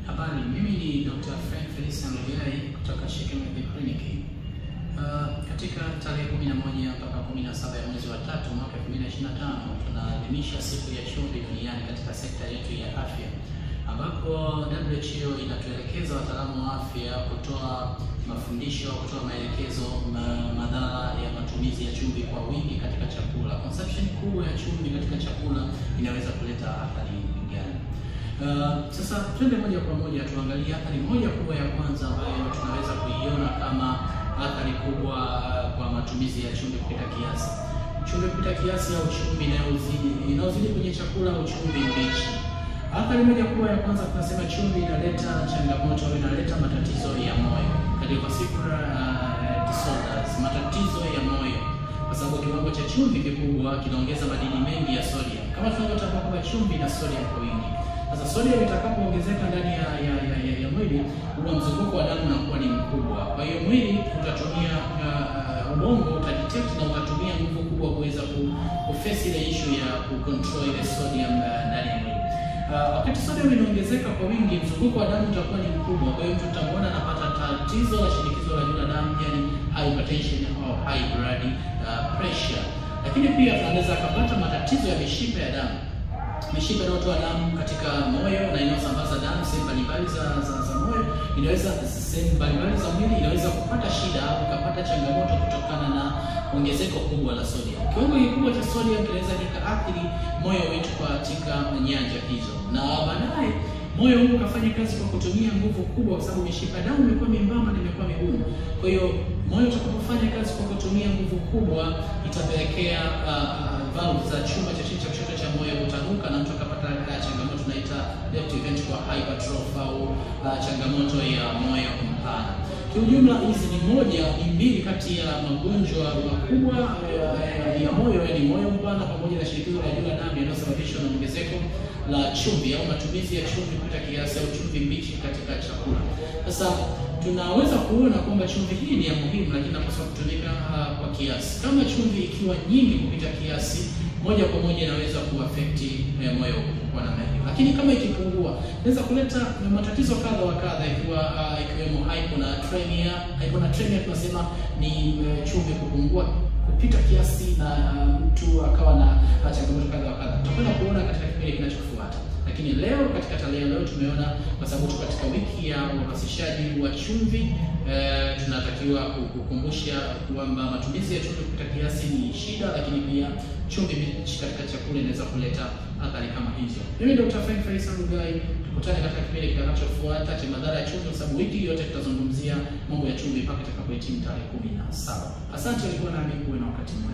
Habari, mimi ni Dr. Frank Felix Anguiai kutoka Shikimwezi Clinic. Katika tarehe 11 mpaka 17 ya mwezi wa 3 mwaka 2025 tunaadhimisha siku ya chumvi duniani katika sekta yetu ya afya, ambapo WHO inatuelekeza wataalamu wa afya kutoa mafundisho, kutoa maelekezo madhara ya matumizi ya chumvi kwa wingi katika chakula. Consumption kubwa ya chumvi katika chakula inaweza kuleta athari gani? Sasa twende moja kwa moja tuangalie athari moja kubwa ya kwanza ambayo tunaweza kuiona kama athari kubwa kwa matumizi ya chumvi kupita kiasi. Chumvi kupita kiasi au chumvi inayozidi kwenye chakula au chumvi mbichi. Athari moja kubwa ya kwanza tunasema chumvi inaleta changamoto, inaleta matatizo ya moyo, cardiovascular disorders, matatizo ya moyo, kwa sababu kiwango cha chumvi kikubwa kinaongeza madini mengi ya sodium. Kama tunavyotambua kwamba chumvi na sodium kwa wingi. Sasa sodium itakapoongezeka ndani ya mwili, huwa mzunguko wa damu unakuwa ni mkubwa. Kwa hiyo mwili utatumia ubongo utadetect na utatumia nguvu kubwa kuweza kuface ile issue ya kucontrol ile sodium ndani ya mwili. Wakati sodium inaongezeka kwa wingi, mzunguko wa damu utakuwa ni mkubwa. Kwa hiyo mtu utamwona anapata tatizo la shinikizo la juu la damu, yani hypertension au high blood pressure. Lakini pia tunaweza kupata matatizo ya mishipa ya damu. Mishipa inayotoa damu katika moyo na inayosambaza damu sehemu mbalimbali za moyo, inaweza sehemu mbalimbali za mwili inaweza kupata shida au kupata changamoto kutokana na ongezeko kubwa la sodium. Kiwango kikubwa cha sodium kinaweza kikaathiri moyo wetu katika nyanja hizo, na baadaye moyo huu ukafanya kazi kwa kutumia nguvu kubwa, kwa sababu mishipa damu imekuwa membamba na imekuwa migumu. Kwa hiyo moyo utakapofanya kazi kwa kutumia nguvu kubwa, itapelekea valve za chuma cha chini cha kushoto cha moyo kutanuka na mtu akapata changamoto tunaita left ventricular hypertrophy au changamoto ya moyo mpana. Kiujumla, hizi ni mbili kati ya magonjwa makubwa ya moyo, yani moyo mpana pamoja na shinikizo la juu la damu yanayosababishwa na ongezeko la chumvi au matumizi ya chumvi kupita kiasi au chumvi mbichi katika chakula. Sasa tunaweza kuona kwamba chumvi hii ni ya muhimu, lakini inapaswa kutumika kwa kiasi. Kama chumvi ikiwa nyingi kupita kiasi, moja kwa moja inaweza kuaffect moyo kwa namna hiyo. Lakini kama ikipungua, inaweza kuleta matatizo kadha wa kadha, ikiwemo hyponatremia. Hyponatremia tunasema ni chumvi kupungua kupita kiasi na mtu akawa na changamoto kadha wa kadha. Tutakwenda kuona katika kipindi kinachofuata. Lakini leo, katika tarehe leo, tumeona kwa sababu tuko katika wiki ya uhamasishaji wa chumvi, tunatakiwa kukumbusha kwamba matumizi ya chumvi kupita kiasi ni shida, lakini pia chumvi mbichi katika chakula inaweza kuleta athari kama hizo. Mimi Dr. Frank Felix Anguiai, tukutane katika kipindi kitakachofuata cha madhara ya chumvi, kwa sababu wiki yote tutazungumzia mambo ya chumvi mpaka itakapohitimu tarehe 17. Asante, alikuwa nami, kuwe na wakati mwema.